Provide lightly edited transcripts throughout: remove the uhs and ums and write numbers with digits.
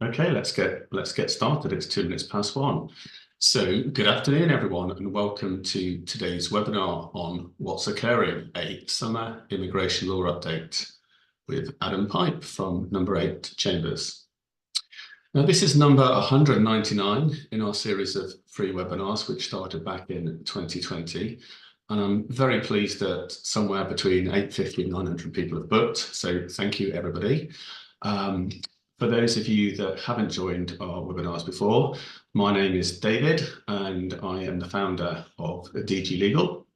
Okay, let's get started. It's 2 minutes past one. So, good afternoon, everyone, and welcome to today's webinar on what's occurring, a summer immigration law update with Adam Pipe from No.8 Chambers. Now, this is number 199 in our series of free webinars, which started back in 2020. And I'm very pleased that somewhere between 850 and 900 people have booked. So thank you, everybody. For those of you that haven't joined our webinars before, my name is David, and I am the founder of DG Legal.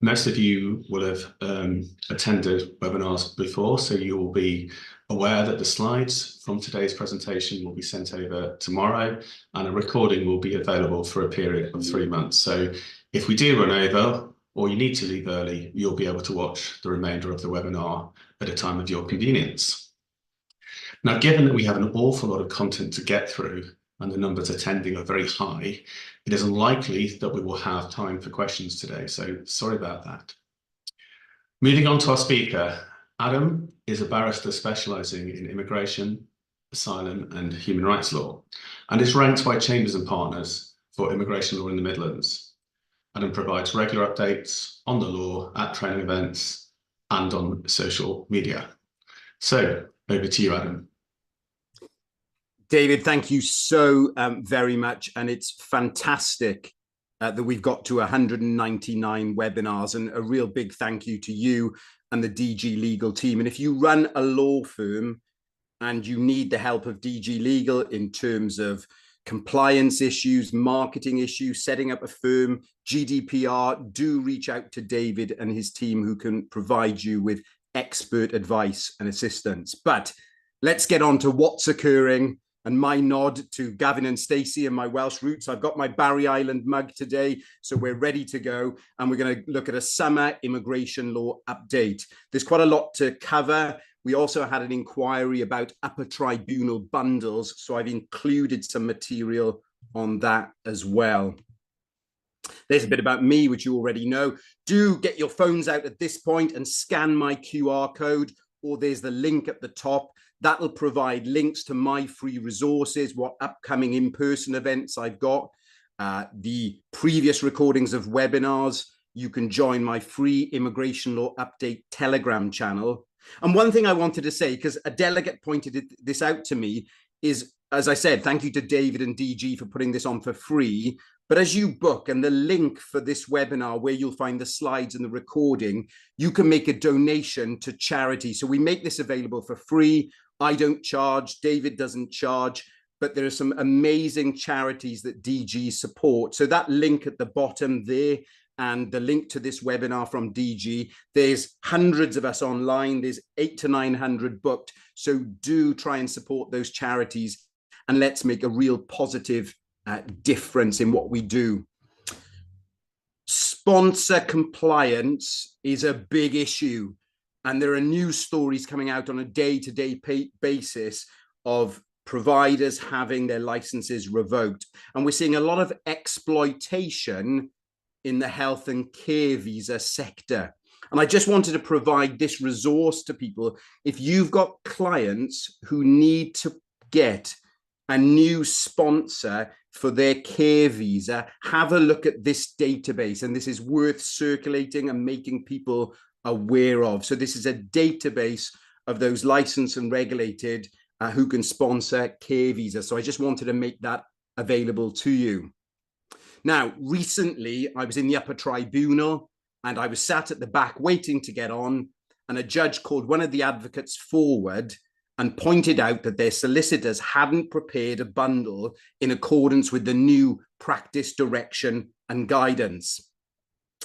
Most of you will have attended webinars before, so you will be aware that the slides from today's presentation will be sent over tomorrow, and a recording will be available for a period of 3 months. So if we do run over, or you need to leave early, you'll be able to watch the remainder of the webinar at a time of your convenience. Now, given that we have an awful lot of content to get through and the numbers attending are very high, it is unlikely that we will have time for questions today, so sorry about that. Moving on to our speaker, Adam is a barrister specialising in immigration, asylum and human rights law, and is ranked by Chambers and Partners for immigration law in the Midlands. Adam provides regular updates on the law at training events and on social media. So, over to you, Adam. David, thank you so very much. And it's fantastic that we've got to 199 webinars, and a real big thank you to you and the DG Legal team. And if you run a law firm and you need the help of DG Legal in terms of compliance issues, marketing issues, setting up a firm, GDPR, do reach out to David and his team, who can provide you with expert advice and assistance. But let's get on to what's occurring. And my nod to Gavin and Stacey and my Welsh roots. I've got my Barry Island mug today, so we're ready to go. And we're going to look at a summer immigration law update. There's quite a lot to cover. We also had an inquiry about upper tribunal bundles, so I've included some material on that as well. There's a bit about me, which you already know. Do get your phones out at this point and scan my QR code, or there's the link at the top. That'll provide links to my free resources, what upcoming in-person events I've got, the previous recordings of webinars. You can join my free immigration law update Telegram channel. And one thing I wanted to say, because a delegate pointed this out to me, is, as I said, thank you to David and DG for putting this on for free. But as you book, and the link for this webinar, where you'll find the slides and the recording, you can make a donation to charity. So we make this available for free. I don't charge, David doesn't charge, but there are some amazing charities that DG support. So that link at the bottom there, and the link to this webinar from DG, there's hundreds of us online, there's 800 to 900 booked. So do try and support those charities, and let's make a real positive difference in what we do. Sponsor compliance is a big issue. And there are news stories coming out on a day-to-day basis of providers having their licenses revoked. And we're seeing a lot of exploitation in the health and care visa sector. And I just wanted to provide this resource to people. If you've got clients who need to get a new sponsor for their care visa, have a look at this database. And this is worth circulating and making people aware of. So this is a database of those licensed and regulated who can sponsor care visas. So I just wanted to make that available to you. Now, recently I was in the upper tribunal and I was sat at the back waiting to get on, and a judge called one of the advocates forward and pointed out that their solicitors hadn't prepared a bundle in accordance with the new practice direction and guidance.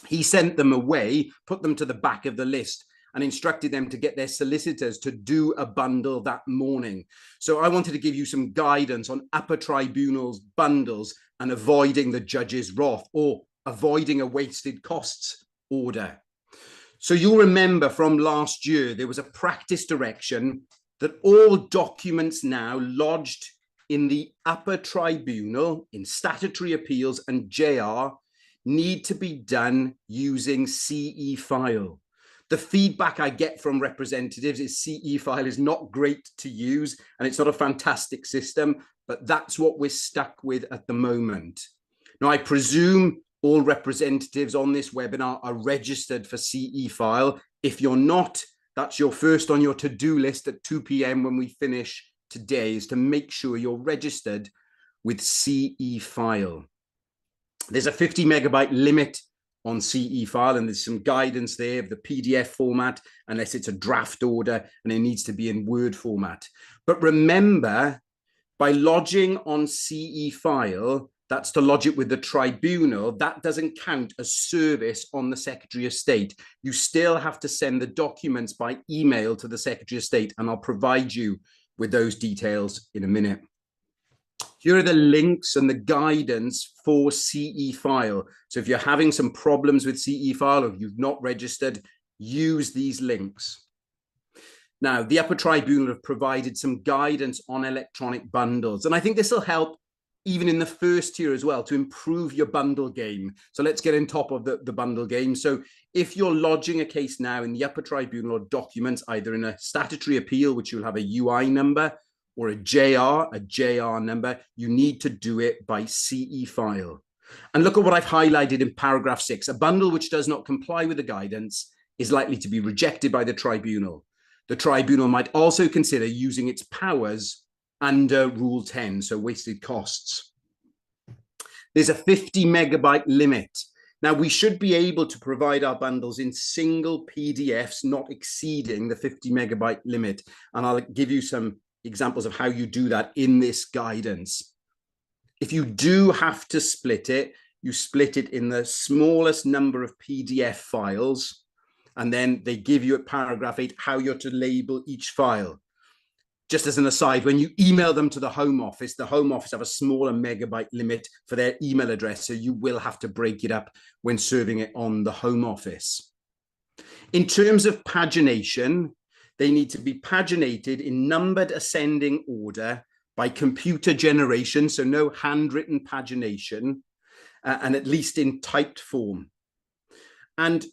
He sent them away, put them to the back of the list, and instructed them to get their solicitors to do a bundle that morning. So I wanted to give you some guidance on upper tribunals bundles and avoiding the judge's wrath, or avoiding a wasted costs order. So you'll remember from last year, there was a practice direction that all documents now lodged in the upper tribunal, in statutory appeals and JR, need to be done using CE file. The feedback I get from representatives is CE file is not great to use and it's not a fantastic system, but that's what we're stuck with at the moment. Now, I presume all representatives on this webinar are registered for CE file. If you're not, that's your first on your to-do list at 2 p.m. when we finish today, is to make sure you're registered with CE file. There's a 50 megabyte limit on CE file, and there's some guidance there of the PDF format, unless it's a draft order and it needs to be in Word format. But remember, by lodging on CE file, that's to lodge it with the tribunal, that doesn't count as service on the Secretary of State. You still have to send the documents by email to the Secretary of State, and I'll provide you with those details in a minute. Here are the links and the guidance for CE file. So if you're having some problems with CE file or you've not registered, use these links. Now, the Upper Tribunal have provided some guidance on electronic bundles, and I think this will help even in the first tier as well to improve your bundle game. So let's get on top of the bundle game. So if you're lodging a case now in the Upper Tribunal or documents, either in a statutory appeal, which you'll have a UI number, or a JR number, you need to do it by CE file. And look at what I've highlighted in paragraph 6. A bundle which does not comply with the guidance is likely to be rejected by the tribunal. The tribunal might also consider using its powers under Rule 10, so wasted costs. There's a 50 megabyte limit. Now, we should be able to provide our bundles in single PDFs, not exceeding the 50 megabyte limit. And I'll give you some examples of how you do that in this guidance. If you do have to split it, you split it in the smallest number of PDF files, and then they give you at paragraph 8 how you're to label each file. Just as an aside, when you email them to the Home Office have a smaller megabyte limit for their email address, so you will have to break it up when serving it on the Home Office. In terms of pagination, they need to be paginated in numbered ascending order by computer generation, so no handwritten pagination, and at least in typed form. And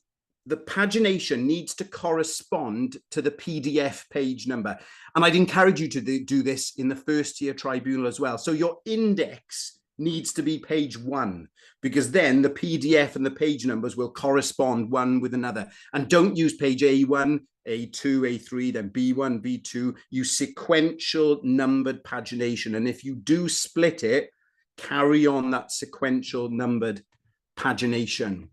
the pagination needs to correspond to the PDF page number. And I'd encourage you to do this in the first tier tribunal as well. So your index needs to be page 1, because then the PDF and the page numbers will correspond one with another. And don't use page A1, A2, A3, then B1, B2. Use sequential numbered pagination. And if you do split it, carry on that sequential numbered pagination.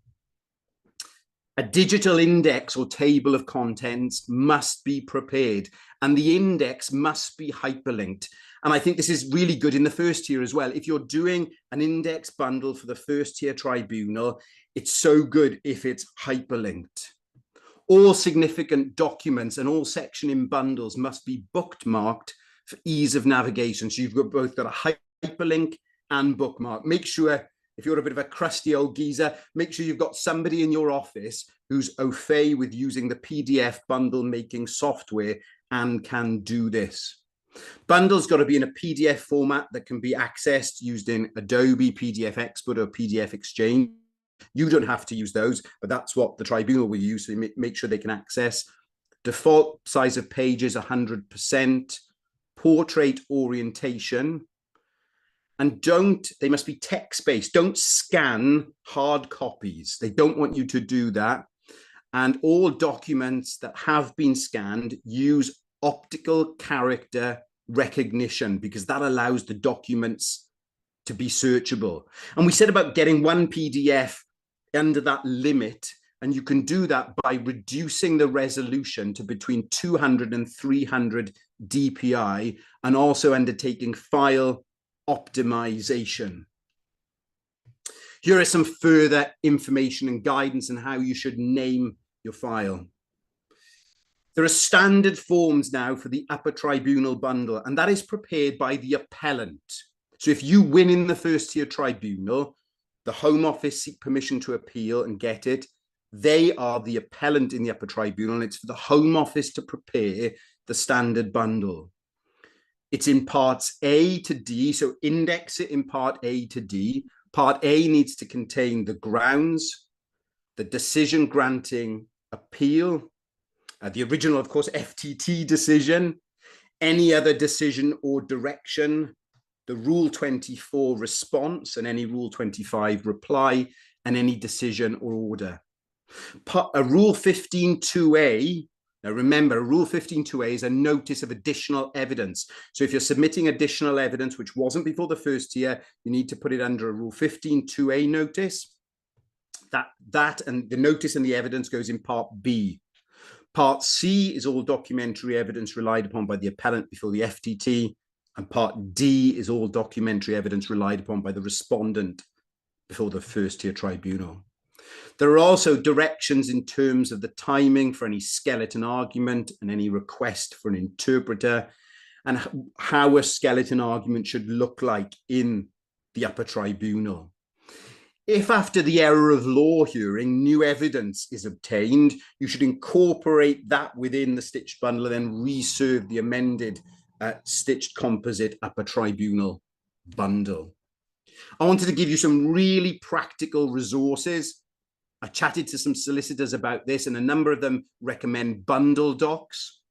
A digital index or table of contents must be prepared, and the index must be hyperlinked. And I think this is really good in the first tier as well. If you're doing an index bundle for the first tier tribunal, it's so good if it's hyperlinked. All significant documents and all section in bundles must be bookmarked for ease of navigation. So you've got both got a hyperlink and bookmark. Make sure, if you're a bit of a crusty old geezer, make sure you've got somebody in your office who's au fait with using the PDF bundle making software and can do this. Bundles got to be in a PDF format that can be accessed using Adobe PDF Export or PDF Exchange. You don't have to use those, but that's what the tribunal will use to make sure they can access. Default size of pages, 100%. Portrait orientation. And they must be text-based. Don't scan hard copies. They don't want you to do that. And all documents that have been scanned use optical character recognition, because that allows the documents to be searchable. And we said about getting one PDF under that limit, and you can do that by reducing the resolution to between 200 and 300 dpi, and also undertaking file optimization. Here is some further information and guidance on how you should name your file. There are standard forms now for the Upper Tribunal bundle, and that is prepared by the appellant. So if you win in the first tier tribunal, the Home Office seek permission to appeal and get it. They are the appellant in the Upper Tribunal, and it's for the Home Office to prepare the standard bundle. It's in parts A to D, so index it in part A to D. Part A needs to contain the grounds, the decision granting appeal, The original, of course, FTT decision, any other decision or direction, the Rule 24 response and any Rule 25 reply, and any decision or order. A Rule 15.2a, now remember, Rule 15.2a is a notice of additional evidence. So if you're submitting additional evidence, which wasn't before the first tier, you need to put it under a Rule 15.2a notice. That and the notice and the evidence goes in Part B. Part C is all documentary evidence relied upon by the appellant before the FTT, and Part D is all documentary evidence relied upon by the respondent before the first tier tribunal. There are also directions in terms of the timing for any skeleton argument and any request for an interpreter, and how a skeleton argument should look like in the upper tribunal. If after the error of law hearing, new evidence is obtained, you should incorporate that within the stitched bundle and then reserve the amended stitched composite upper tribunal bundle. I wanted to give you some really practical resources. I chatted to some solicitors about this, and a number of them recommend bundle docs.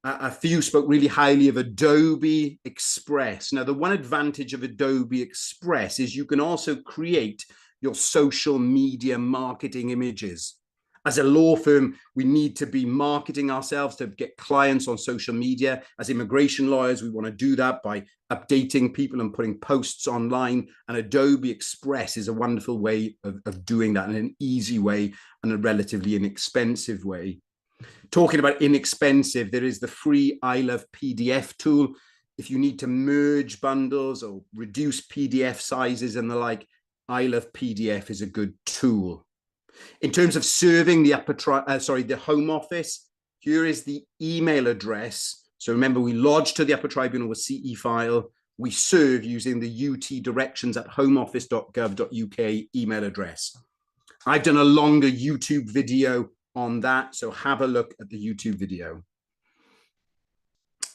A few spoke really highly of Adobe Express. Now, the one advantage of Adobe Express is you can also create your social media marketing images. As a law firm, we need to be marketing ourselves to get clients on social media. As immigration lawyers, we want to do that by updating people and putting posts online. And Adobe Express is a wonderful way of doing that in an easy way and a relatively inexpensive way. Talking about inexpensive, there is the free I Love PDF tool. If you need to merge bundles or reduce PDF sizes and the like, I Love PDF is a good tool. In terms of serving the the Home Office, here is the email address. So remember, we lodge to the upper tribunal with CE file. We serve using the UT directions at homeoffice.gov.uk email address. I've done a longer YouTube video on that, so have a look at the YouTube video.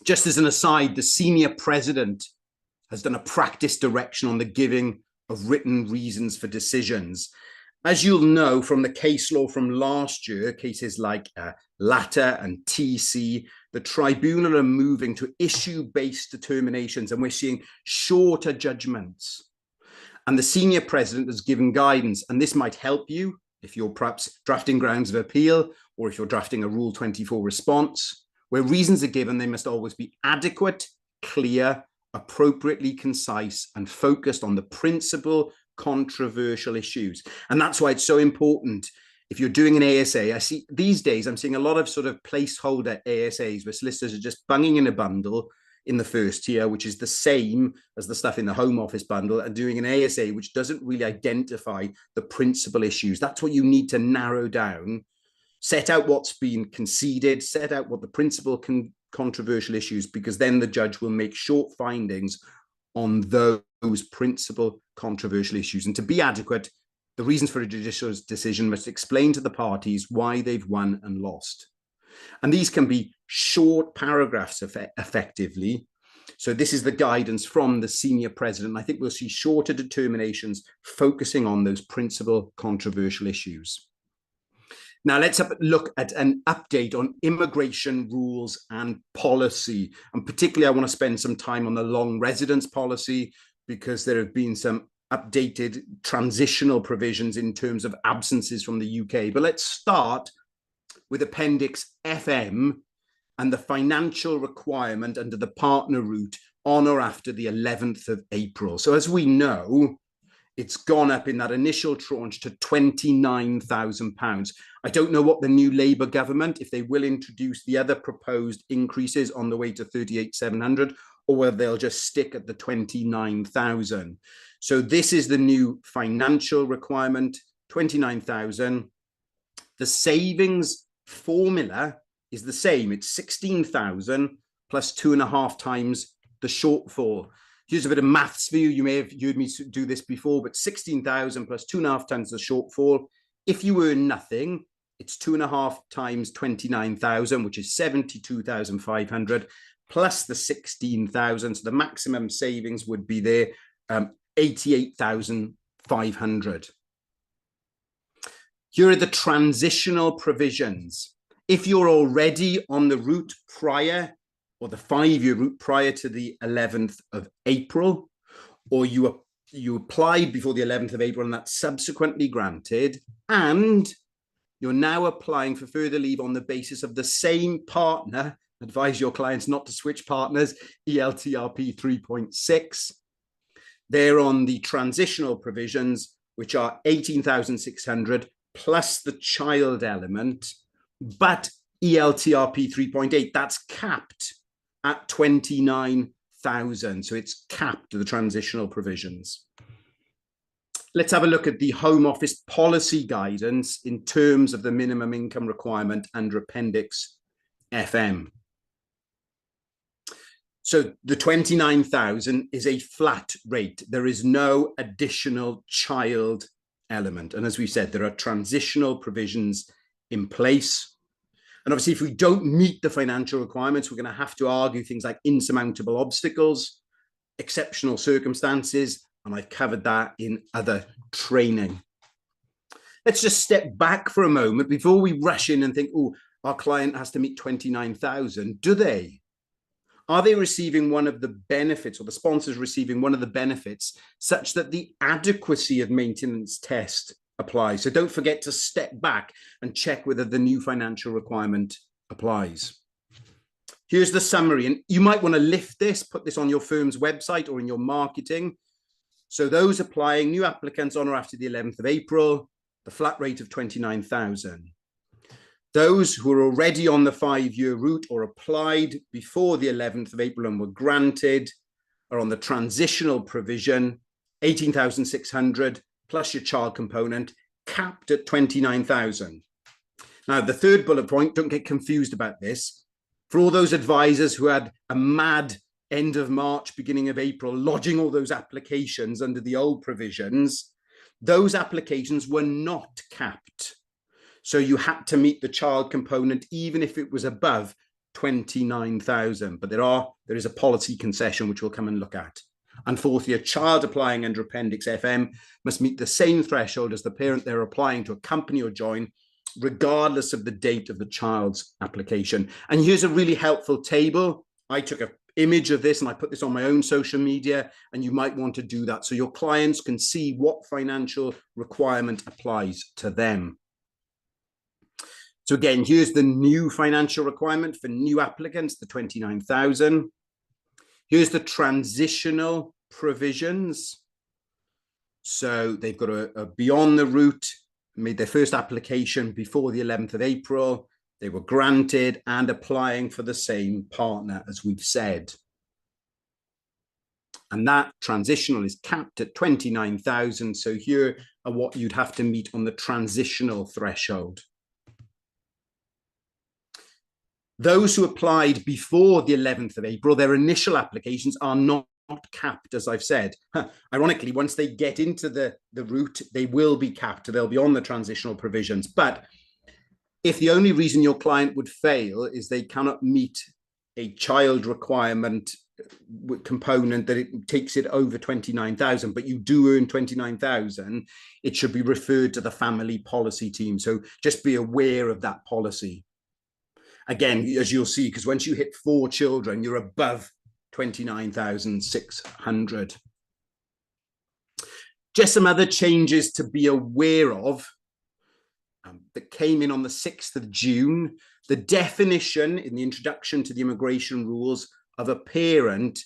Just as an aside, the senior president has done a practice direction on the giving of written reasons for decisions. As you'll know from the case law from last year, cases like LATA and TC, the tribunal are moving to issue-based determinations, and we're seeing shorter judgments. And the senior president has given guidance, and this might help you if you're perhaps drafting grounds of appeal, or if you're drafting a Rule 24 response. Where reasons are given, they must always be adequate, clear, appropriately concise, and focused on the principal controversial issues. And that's why it's so important. If you're doing an ASA, I see these days, I'm seeing a lot of sort of placeholder ASAs where solicitors are just bunging in a bundle in the first tier, which is the same as the stuff in the Home Office bundle, and doing an ASA, which doesn't really identify the principal issues. That's what you need to narrow down, set out what's been conceded, set out what the principal controversial issues, because then the judge will make short findings on those principal controversial issues. And to be adequate, the reasons for a judicial decision must explain to the parties why they've won and lost. And these can be short paragraphs effectively. So this is the guidance from the senior president. I think we'll see shorter determinations focusing on those principal controversial issues. Now let's have a look at an update on immigration rules and policy. And particularly, I want to spend some time on the long residence policy, because there have been some updated transitional provisions in terms of absences from the UK. But let's start with Appendix FM and the financial requirement under the partner route on or after the 11th of April. So as we know, it's gone up in that initial tranche to £29,000. I don't know what the new Labour government, if they will introduce the other proposed increases on the way to 38,700, or whether they'll just stick at the 29,000. So this is the new financial requirement, 29,000. The savings formula is the same. It's 16,000 plus 2.5 times the shortfall. Here's a bit of maths for you. You may have heard me do this before, but 16,000 plus 2.5 times the shortfall. If you earn nothing, it's 2.5 times 29,000, which is 72,500, plus the 16,000. So the maximum savings would be there, 88,500. Here are the transitional provisions. If you're already on the route prior, or the 5-year route prior to the 11th of April, or you applied before the 11th of April and that's subsequently granted, and you're now applying for further leave on the basis of the same partner, advise your clients not to switch partners, ELTRP 3.6. They're on the transitional provisions, which are 18,600 plus the child element, but ELTRP 3.8, that's capped at 29,000. So it's capped to the transitional provisions. Let's have a look at the Home Office policy guidance in terms of the minimum income requirement under Appendix FM. So the 29,000 is a flat rate. There is no additional child element. And as we said, there are transitional provisions in place. And obviously, if we don't meet the financial requirements, we're going to have to argue things like insurmountable obstacles, exceptional circumstances, and I've covered that in other training. Let's just step back for a moment before we rush in and think, oh, our client has to meet 29,000. Do they? Are they receiving one of the benefits, or the sponsors receiving one of the benefits, such that the adequacy of maintenance test applies? So don't forget to step back and check whether the new financial requirement applies. Here's the summary, and you might want to lift this, put this on your firm's website or in your marketing. So those applying, new applicants on or after the 11th of April, the flat rate of 29,000. Those who are already on the 5-year route or applied before the 11th of April and were granted are on the transitional provision, 18,600 plus your child component, capped at 29,000. Now, the third bullet point, don't get confused about this. For all those advisors who had a mad end of March, beginning of April, lodging all those applications under the old provisions, those applications were not capped. So you had to meet the child component, even if it was above 29,000. But there is a policy concession, which we'll come and look at. And fourthly, a child applying under Appendix FM must meet the same threshold as the parent they're applying to accompany or join, regardless of the date of the child's application. And here's a really helpful table. I took an image of this and I put this on my own social media, and you might want to do that so your clients can see what financial requirement applies to them. So again, here's the new financial requirement for new applicants, the 29,000. Here's the transitional provisions. So they've got a beyond the route, made their first application before the 11th of April. They were granted and applying for the same partner, as we've said. And that transitional is capped at 29,000. So here are what you'd have to meet on the transitional threshold. Those who applied before the 11th of April, their initial applications are not capped, as I've said. Ironically, once they get into the route, they will be capped. They'll be on the transitional provisions. But if the only reason your client would fail is they cannot meet a child requirement component that it takes it over 29,000, but you do earn 29,000, it should be referred to the family policy team. So just be aware of that policy. Again, as you'll see, because once you hit 4 children, you're above 29,600. Just some other changes to be aware of that came in on the 6th of June. The definition in the introduction to the immigration rules of a parent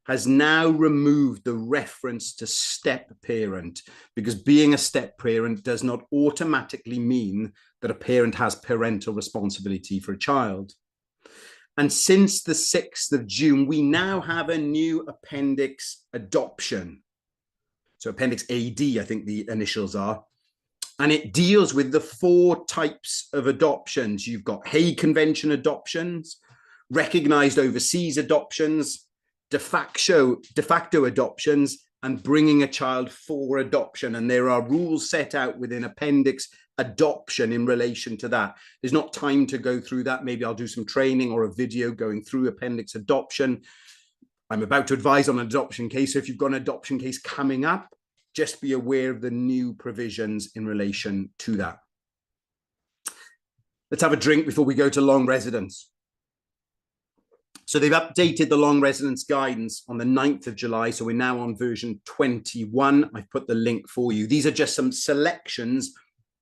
has now removed the reference to step parent, because being a step parent does not automatically mean that a parent has parental responsibility for a child. And since the 6th of June, we now have a new appendix adoption. So Appendix AD, I think the initials are. And it deals with the 4 types of adoptions. You've got Hague Convention adoptions, recognized overseas adoptions, de facto adoptions, and bringing a child for adoption. And there are rules set out within Appendix Adoption in relation to that. There's not time to go through that. Maybe I'll do some training or a video going through Appendix Adoption. I'm about to advise on an adoption case. So if you've got an adoption case coming up, just be aware of the new provisions in relation to that. Let's have a drink before we go to long residence. So they've updated the long residence guidance on the 9th of July. So we're now on version 21. I've put the link for you. These are just some selections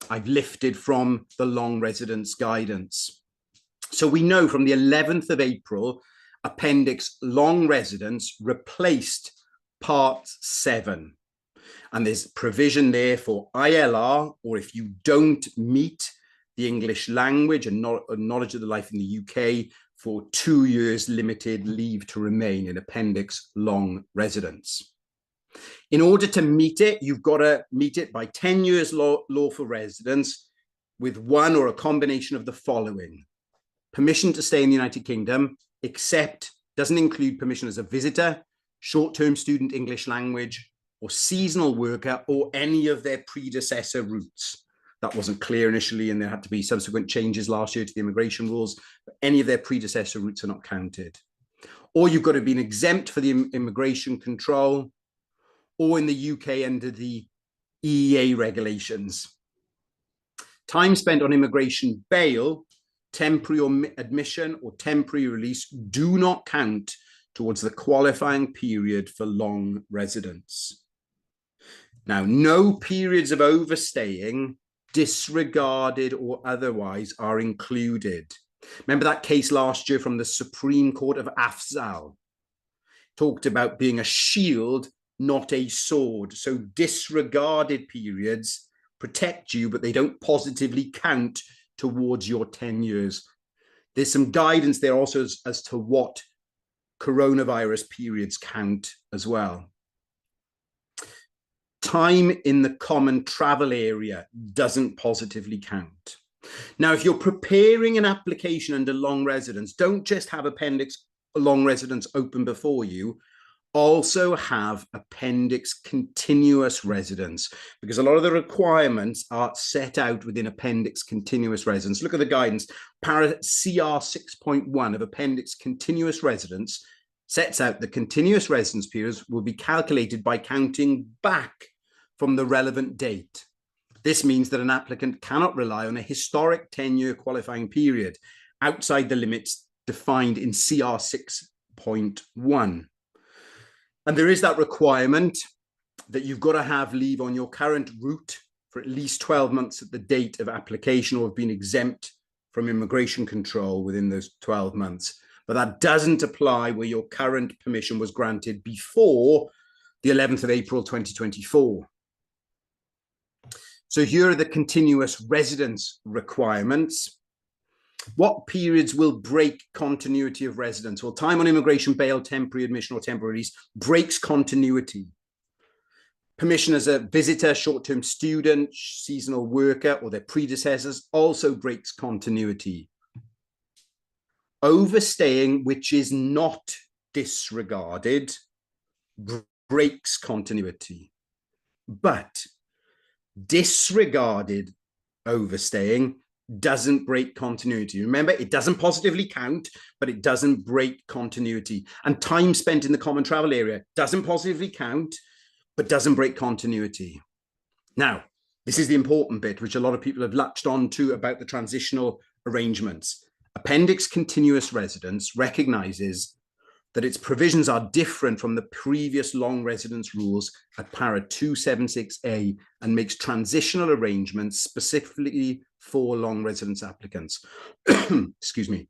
I've lifted from the long residence guidance. So we know from the 11th of April, Appendix Long Residence replaced Part 7. And there's provision there for ILR, or if you don't meet the English language and knowledge of the life in the UK, for 2 years limited leave to remain in Appendix Long Residence. In order to meet it, you've got to meet it by 10 years lawful residence with one or a combination of the following: permission to stay in the United Kingdom, except doesn't include permission as a visitor, short-term student English language, or seasonal worker, or any of their predecessor routes. That wasn't clear initially, and there had to be subsequent changes last year to the immigration rules, but any of their predecessor routes are not counted. Or you've got to be exempt for the immigration control, or in the UK under the EEA regulations. Time spent on immigration bail, temporary admission or temporary release do not count towards the qualifying period for long residence. Now, no periods of overstaying, disregarded or otherwise, are included. Remember that case last year from the Supreme Court of Afzal? Talked about being a shield, not a sword. So disregarded periods protect you, but they don't positively count towards your 10 years. There's some guidance there also as to what coronavirus periods count as well. Time in the common travel area doesn't positively count. Now, if you're preparing an application under long residence, don't just have Appendix Long Residence open before you, also have Appendix Continuous Residence, because a lot of the requirements are set out within Appendix Continuous Residence. Look at the guidance. Para CR 6.1 of Appendix Continuous Residence sets out the continuous residence periods will be calculated by counting back from the relevant date. This means that an applicant cannot rely on a historic 10-year qualifying period outside the limits defined in CR 6.1. And there is that requirement that you've got to have leave on your current route for at least 12 months at the date of application, or have been exempt from immigration control within those 12 months. But that doesn't apply where your current permission was granted before the 11th of April 2024. So here are the continuous residence requirements. What periods will break continuity of residence? Well, time on immigration bail, temporary admission or temporary release breaks continuity. Permission as a visitor, short-term student, seasonal worker, or their predecessors also breaks continuity. Overstaying, which is not disregarded, breaks continuity. But disregarded overstaying doesn't break continuity. Remember, it doesn't positively count, but it doesn't break continuity. And time spent in the common travel area doesn't positively count, but doesn't break continuity. Now, this is the important bit, which a lot of people have latched on to about the transitional arrangements. Appendix Continuous Residence recognizes that its provisions are different from the previous long residence rules at para 276A and makes transitional arrangements specifically for long residence applicants. Excuse me.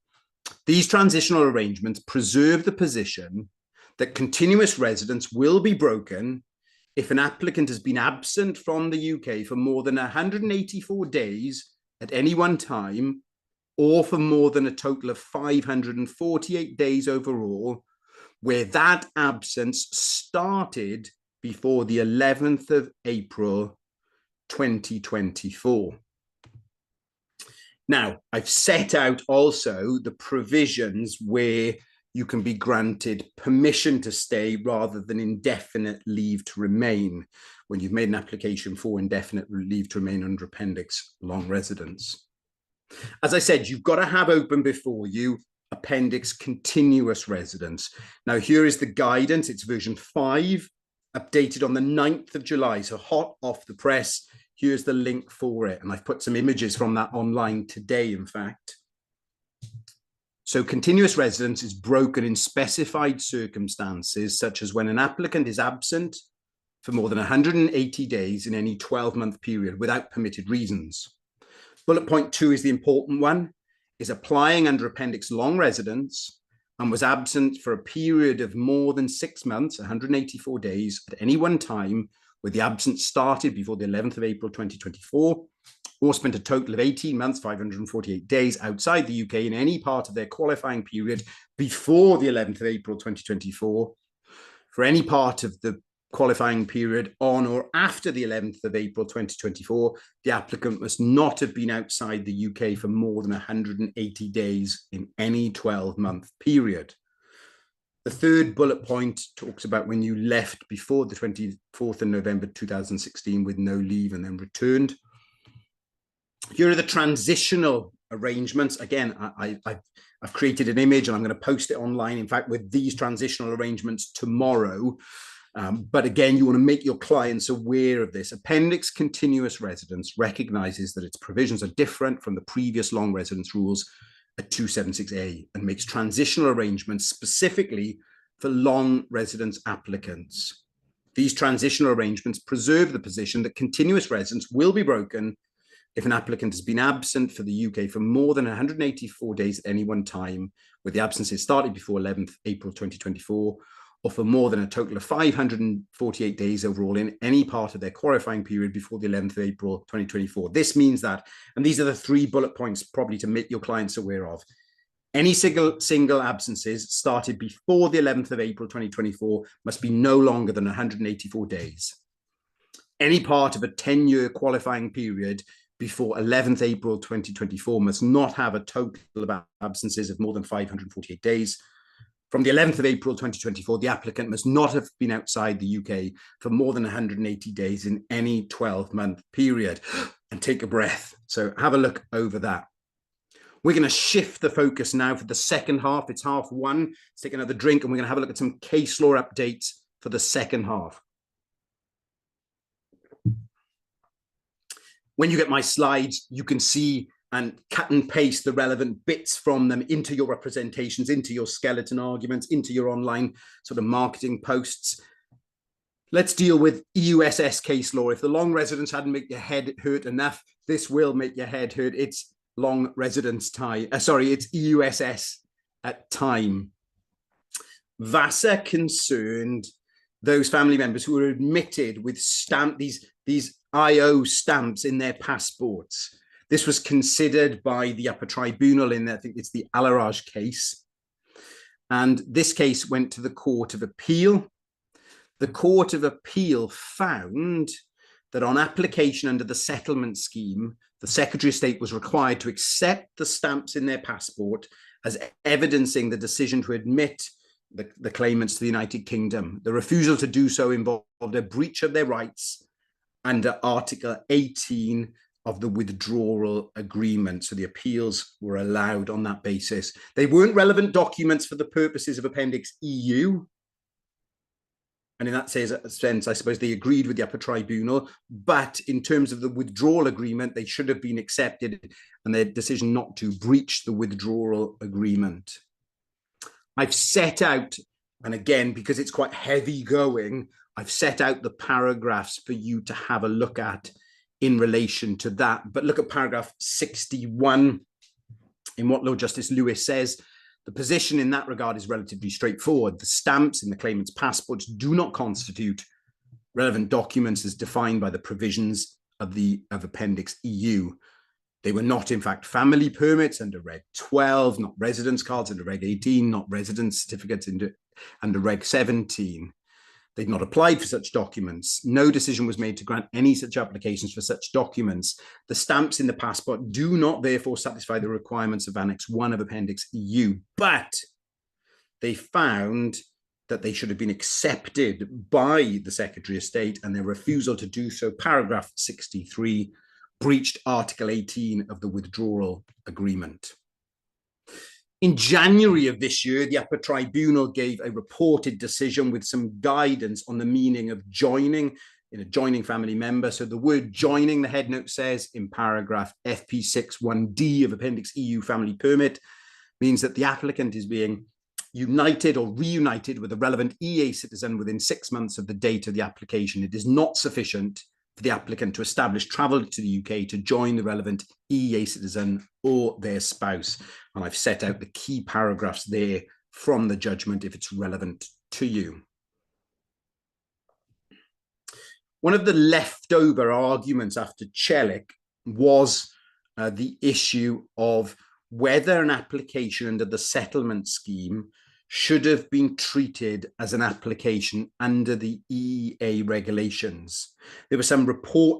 These transitional arrangements preserve the position that continuous residence will be broken if an applicant has been absent from the UK for more than 184 days at any one time, or for more than a total of 548 days overall, where that absence started before the 11th of April 2024. Now, I've set out also the provisions where you can be granted permission to stay rather than indefinite leave to remain when you've made an application for indefinite leave to remain under Appendix Long Residence. As I said, you've got to have open before you Appendix Continuous Residence. Now, here is the guidance. It's version 5, updated on the 9th of July, so hot off the press. here's the link for it. And I've put some images from that online today, in fact. So continuous residence is broken in specified circumstances, such as when an applicant is absent for more than 180 days in any 12-month period without permitted reasons. Bullet point 2 is the important one, is applying under Appendix long residence and was absent for a period of more than 6 months, 184 days at any one time, where the absence started before the 11th of April 2024, or spent a total of 18 months, 548 days outside the UK in any part of their qualifying period before the 11th of April 2024, for any part of the qualifying period on or after the 11th of April 2024, the applicant must not have been outside the UK for more than 180 days in any 12-month period. The third bullet point talks about when you left before the 24th of November 2016 with no leave and then returned. Here are the transitional arrangements. Again, I've created an image and I'm going to post it online, in fact, with these transitional arrangements tomorrow. But again, you want to make your clients aware of this. Appendix continuous residence recognizes that its provisions are different from the previous long residence rules at 276A and makes transitional arrangements specifically for long residence applicants. These transitional arrangements preserve the position that continuous residence will be broken if an applicant has been absent for the UK for more than 184 days at any one time, where the absence is started before 11th April 2024, or for more than a total of 548 days overall in any part of their qualifying period before the 11th of April 2024. This means that, and these are the 3 bullet points probably to make your clients aware of, any single absences started before the 11th of April 2024 must be no longer than 184 days. Any part of a 10-year qualifying period before 11th April 2024 must not have a total of absences of more than 548 days. From the 11th of April 2024, the applicant must not have been outside the UK for more than 180 days in any 12-month period. And take a breath. So have a look over that. We're going to shift the focus now for the second half. It's half 1. Let's take another drink and we're going to have a look at some case law updates for the second half. When you get my slides, you can see and cut and paste the relevant bits from them into your representations, into your skeleton arguments, into your online sort of marketing posts. Let's deal with EUSS case law. If the long residence hadn't made your head hurt enough, this will make your head hurt. It's long residence time. It's EUSS at time. VASA concerned those family members who were admitted with these IO stamps in their passports. This was considered by the upper tribunal in, I think it's the Alaraj case. And this case went to the Court of Appeal. The Court of Appeal found that on application under the settlement scheme, the Secretary of State was required to accept the stamps in their passport as evidencing the decision to admit the claimants to the United Kingdom. The refusal to do so involved a breach of their rights under Article 18 of the withdrawal agreement. So the appeals were allowed on that basis. They weren't relevant documents for the purposes of Appendix EU. And in that sense, I suppose they agreed with the upper tribunal, but in terms of the withdrawal agreement, they should have been accepted and their decision not to breach the withdrawal agreement. I've set out, and again, because it's quite heavy going, I've set out the paragraphs for you to have a look at in relation to that. But look at paragraph 61 in what Lord Justice Lewis says. The position in that regard is relatively straightforward. The stamps in the claimant's passports do not constitute relevant documents as defined by the provisions of Appendix EU. They were not, in fact, family permits under Reg 12, not residence cards under Reg 18, not residence certificates under Reg 17. They'd not applied for such documents. No decision was made to grant any such applications for such documents. The stamps in the passport do not therefore satisfy the requirements of Annex 1 of Appendix EU, but they found that they should have been accepted by the Secretary of State, and their refusal to do so, paragraph 63, breached Article 18 of the withdrawal agreement. In January of this year, the upper tribunal gave a reported decision with some guidance on the meaning of joining in a joining family member. So the word joining, the head note says in paragraph FP61D of Appendix EU Family Permit, means that the applicant is being united or reunited with a relevant EA citizen within 6 months of the date of the application. It is not sufficient for the applicant to establish travel to the UK to join the relevant EA citizen or their spouse. And I've set out the key paragraphs there from the judgment if it's relevant to you. One of the leftover arguments after Chelik was the issue of whether an application under the settlement scheme should have been treated as an application under the EEA regulations. There were some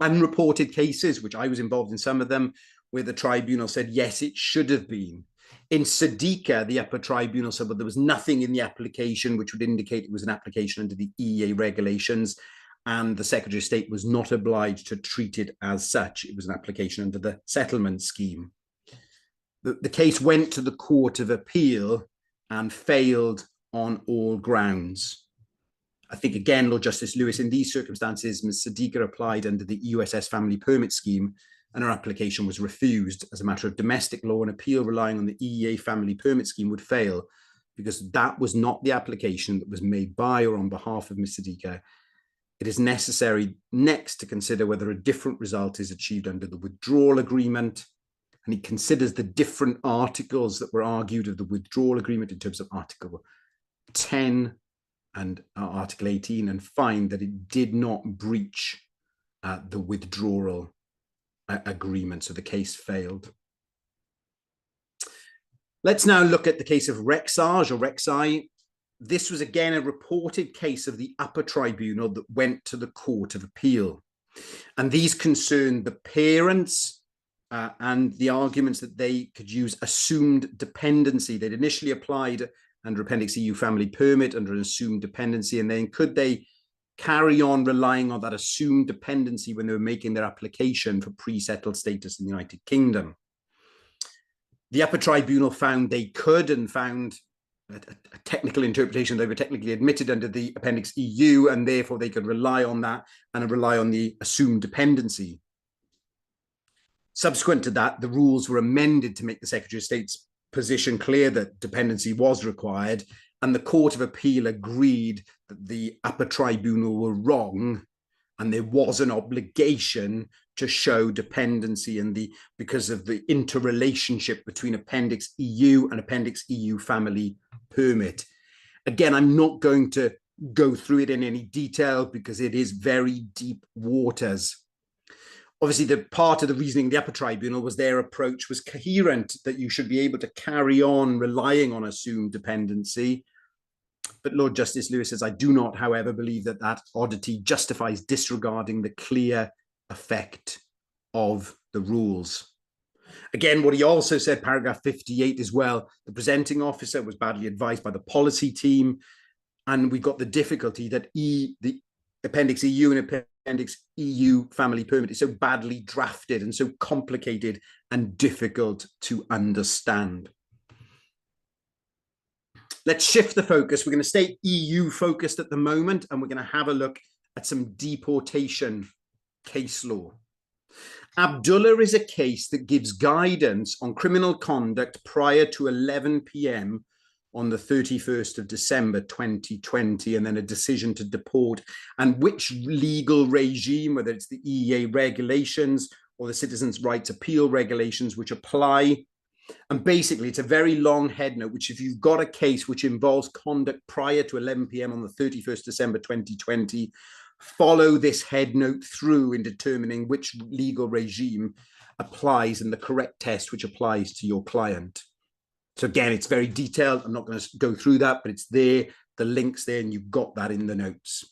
unreported cases, which I was involved in some of them, where the tribunal said, yes, it should have been. In Sadiqa, the upper tribunal said, but there was nothing in the application which would indicate it was an application under the EEA regulations, and the Secretary of State was not obliged to treat it as such. It was an application under the settlement scheme. The case went to the Court of Appeal and failed on all grounds. I think, again, Lord Justice Lewis, in these circumstances, Ms. Sadiqa applied under the EUSS family permit scheme, and her application was refused as a matter of domestic law. An appeal relying on the EEA family permit scheme would fail because that was not the application that was made by or on behalf of Ms. Sadiqa. It is necessary next to consider whether a different result is achieved under the withdrawal agreement. And he considers the different articles that were argued of the withdrawal agreement in terms of Article 10 and Article 18 and find that it did not breach the withdrawal agreement. So the case failed. Let's now look at the case of Rexage or Rexai. This was again a reported case of the upper tribunal that went to the Court of Appeal. And these concerned the parents and the arguments that they could use assumed dependency. They'd initially applied under Appendix EU family permit under an assumed dependency, and then could they carry on relying on that assumed dependency when they were making their application for pre-settled status in the United Kingdom? The upper tribunal found they could, and found a technical interpretation. They were technically admitted under the Appendix EU, and therefore they could rely on that and rely on the assumed dependency. Subsequent to that, the rules were amended to make the Secretary of State's position clear that dependency was required, and the Court of Appeal agreed that the upper tribunal were wrong, and there was an obligation to show dependency because of the interrelationship between Appendix EU and Appendix EU family permit. Again, I'm not going to go through it in any detail because it is very deep waters. Obviously, the part of the reasoning of the upper tribunal was their approach was coherent, that you should be able to carry on relying on assumed dependency. But Lord Justice Lewis says, I do not, however, believe that that oddity justifies disregarding the clear effect of the rules. Again, what he also said, paragraph 58 as well, the presenting officer was badly advised by the policy team. And we got the difficulty that the Appendix EU and Appendix EU family permit is so badly drafted and so complicated and difficult to understand. Let's shift the focus. We're going to stay EU focused at the moment, and we're going to have a look at some deportation case law. Abdullah is a case that gives guidance on criminal conduct prior to 11 p.m. on the 31st of December 2020, and then a decision to deport, and which legal regime, whether it's the EEA regulations or the Citizens' Rights Appeal regulations, which apply. And basically, it's a very long head note, which if you've got a case which involves conduct prior to 11 p.m. on the 31st December 2020, follow this head note through in determining which legal regime applies and the correct test which applies to your client. So again, it's very detailed. I'm not going to go through that, but it's there, the link's there, and you've got that in the notes.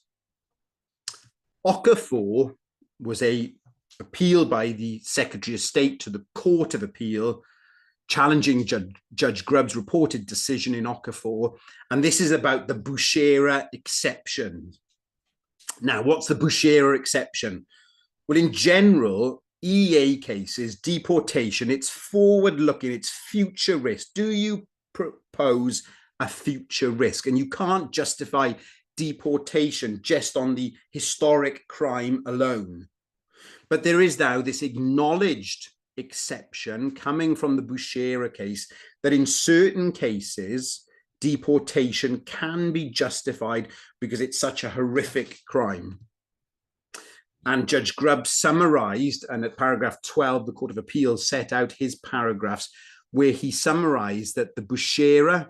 Okafor was an appeal by the Secretary of State to the Court of Appeal, challenging Judge Grubb's reported decision in Okafor. And this is about the Bushera exception. Now, what's the Bushera exception? Well, in general, EA cases, deportation, it's forward-looking, it's future risk. Do you propose a future risk? And you can't justify deportation just on the historic crime alone. But there is now this acknowledged exception coming from the Bushera case that in certain cases, deportation can be justified because it's such a horrific crime. And Judge Grubb summarized, and at paragraph 12, the Court of Appeals set out his paragraphs where he summarized that the Bushera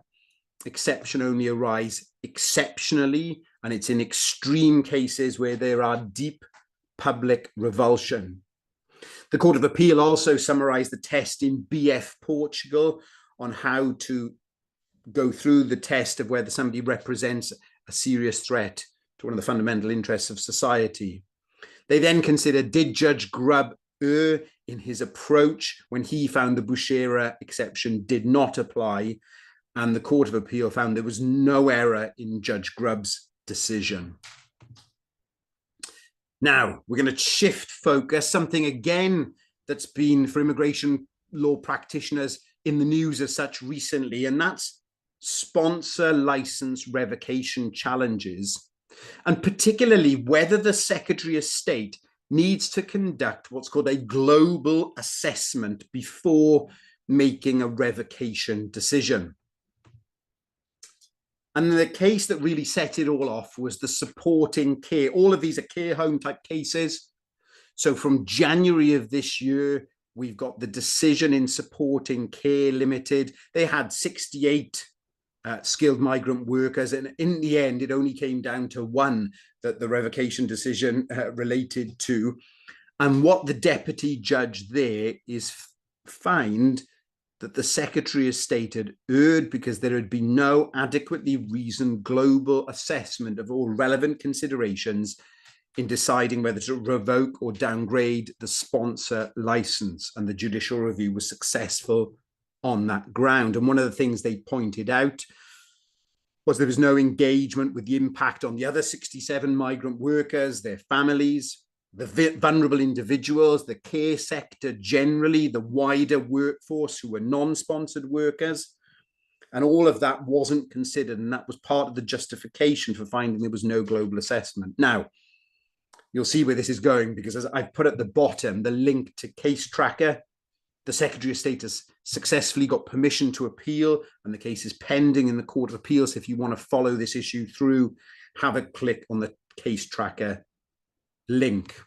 exception only arise exceptionally, and it's in extreme cases where there are deep public revulsion. The Court of Appeal also summarized the test in BF Portugal on how to go through the test of whether somebody represents a serious threat to one of the fundamental interests of society. They then considered, did Judge Grubb err in his approach when he found the Bushera exception did not apply? And the Court of Appeal found there was no error in Judge Grubb's decision. Now, we're going to shift focus, something again that's been for immigration law practitioners in the news as such recently, and that's sponsor license revocation challenges, and particularly whether the Secretary of State needs to conduct what's called a global assessment before making a revocation decision. And the case that really set it all off was the supporting care. All of these are care home type cases. So from January of this year, we've got the decision in Supporting Care Limited. They had 68 skilled migrant workers. And in the end, it only came down to one that the revocation decision related to. And what the deputy judge there is found that the Secretary of State had erred because there had been no adequately reasoned global assessment of all relevant considerations in deciding whether to revoke or downgrade the sponsor license. And the judicial review was successful on that ground. And one of the things they pointed out was there was no engagement with the impact on the other 67 migrant workers, their families, the vulnerable individuals, the care sector generally, the wider workforce who were non-sponsored workers. And all of that wasn't considered. And that was part of the justification for finding there was no global assessment. Now, you'll see where this is going, because as I've put at the bottom, the link to Case Tracker, the Secretary of State has successfully got permission to appeal, and the case is pending in the Court of Appeals. If you want to follow this issue through, have a click on the Case Tracker link.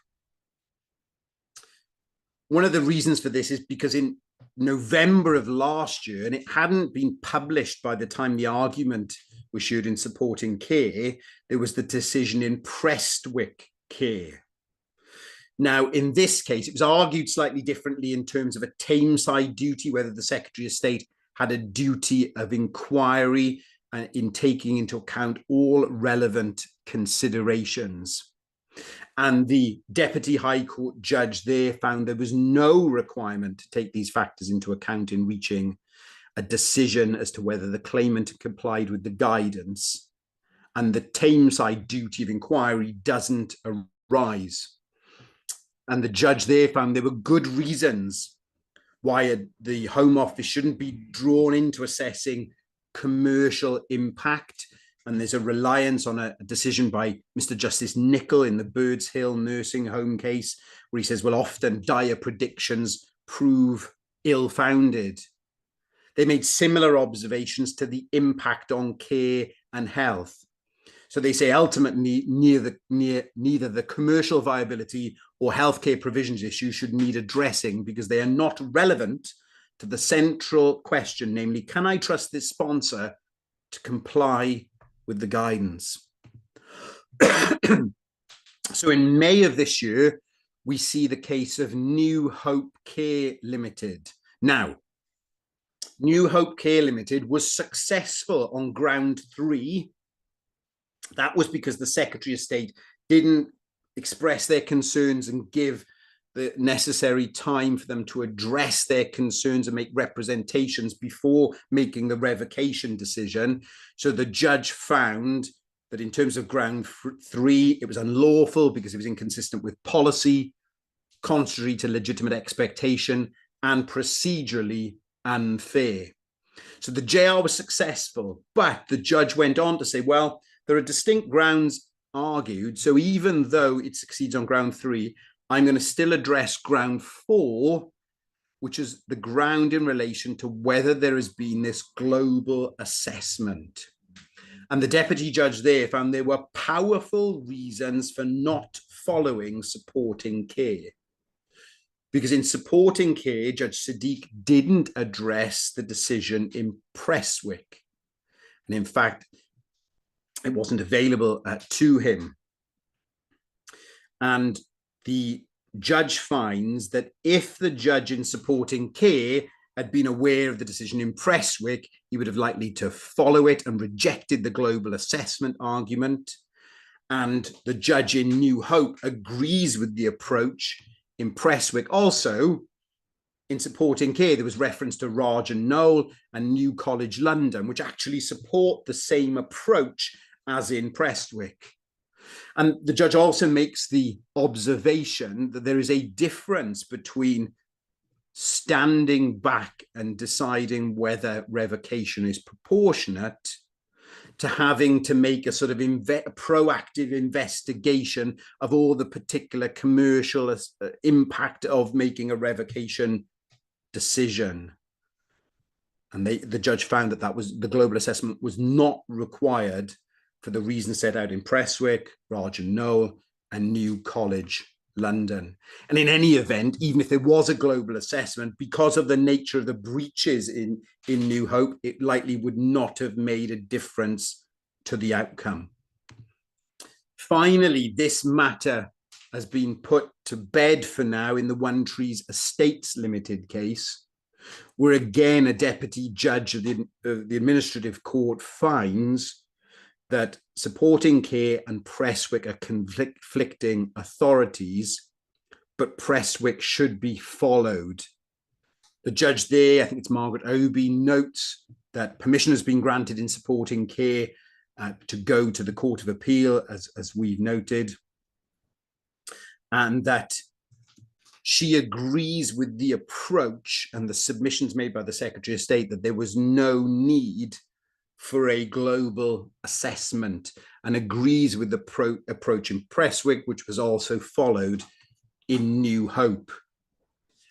One of the reasons for this is because in November of last year, and it hadn't been published by the time the argument was issued in Supporting Care, there was the decision in Prestwick Care. Now, in this case, it was argued slightly differently in terms of a Tameside duty, whether the Secretary of State had a duty of inquiry in taking into account all relevant considerations. And the Deputy High Court judge there found there was no requirement to take these factors into account in reaching a decision as to whether the claimant complied with the guidance, and the Tameside duty of inquiry doesn't arise. And the judge there found there were good reasons why the Home Office shouldn't be drawn into assessing commercial impact. And there's a reliance on a decision by Mr. Justice Nichol in the Birds Hill nursing home case, where he says, well, often dire predictions prove ill-founded. They made similar observations to the impact on care and health. So they say ultimately neither the commercial viability or healthcare provisions issue should need addressing, because they are not relevant to the central question, namely, can I trust this sponsor to comply with the guidance? So in May of this year, we see the case of New Hope Care Limited. Now, New Hope Care Limited was successful on ground 3. That was because the Secretary of State didn't express their concerns and give the necessary time for them to address their concerns and make representations before making the revocation decision. So the judge found that in terms of ground 3, it was unlawful because it was inconsistent with policy, contrary to legitimate expectation, and procedurally unfair. So the JR was successful, but the judge went on to say, well, There are distinct grounds argued. So even though it succeeds on ground 3, I'm going to still address ground 4, which is the ground in relation to whether there has been this global assessment. And the deputy judge there found there were powerful reasons for not following supporting care. Because in supporting care, Judge Sadiq didn't address the decision in Prestwick. And in fact, it wasn't available to him. And the judge finds that if the judge in supporting care had been aware of the decision in Prestwick, he would have likely to follow it and rejected the global assessment argument. And the judge in New Hope agrees with the approach in Prestwick. Also, in supporting care, there was reference to Raj and Noel and New College London, which actually support the same approach as in Prestwick. And the judge also makes the observation that there is a difference between standing back and deciding whether revocation is proportionate to having to make a sort of proactive investigation of all the particular commercial impact of making a revocation decision. And the judge found that the global assessment was not required for the reasons set out in Prestwick, Raj and Noel, and New College London. And in any event, even if there was a global assessment, because of the nature of the breaches in New Hope, it likely would not have made a difference to the outcome. Finally, this matter has been put to bed for now in the One Trees Estates Limited case, where again a deputy judge of the administrative court finds that supporting care and Prestwick are conflicting authorities, but Prestwick should be followed. The judge there, I think it's Margaret Obi, notes that permission has been granted in supporting care to go to the Court of Appeal, as we've noted, and that she agrees with the approach and the submissions made by the Secretary of State that there was no need for a global assessment, and agrees with the approach in Prestwick, which was also followed in New Hope.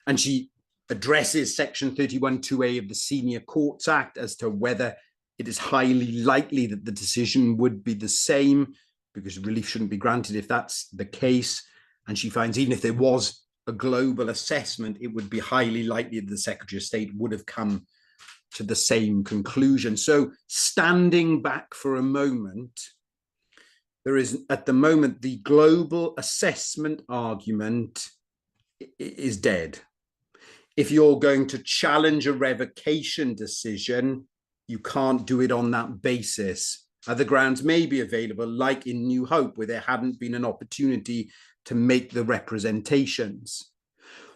And she addresses Section 31(2)A of the Senior Courts Act as to whether it is highly likely that the decision would be the same, because relief shouldn't be granted if that's the case. And she finds even if there was a global assessment, it would be highly likely that the Secretary of State would have come to the same conclusion. So standing back for a moment, there is at the moment the global assessment argument is dead. If you're going to challenge a revocation decision, you can't do it on that basis. Other grounds may be available, like in New Hope, where there hadn't been an opportunity to make the representations.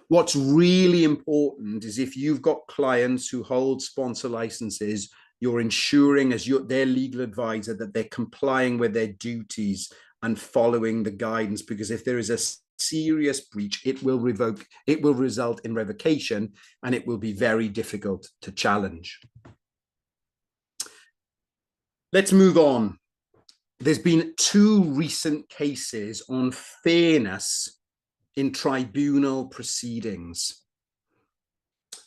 What's really important is if you've got clients who hold sponsor licenses, you're ensuring as their legal advisor that they're complying with their duties and following the guidance, because if there is a serious breach, it will result in revocation, and it will be very difficult to challenge. Let's move on. There's been 2 recent cases on fairness in tribunal proceedings.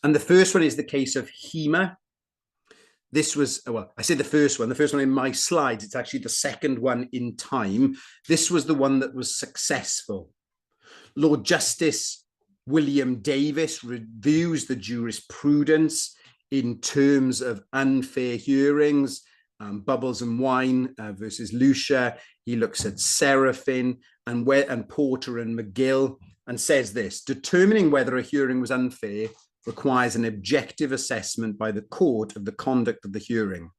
And the first one is the case of HEMA. This was, well, I say the first one in my slides, it's actually the second one in time. This was the one that was successful. Lord Justice William Davis reviews the jurisprudence in terms of unfair hearings, Bubbles and Wine versus Lucia. He looks at Seraphin and Porter and McGill and says this: determining whether a hearing was unfair requires an objective assessment by the court of the conduct of the hearing.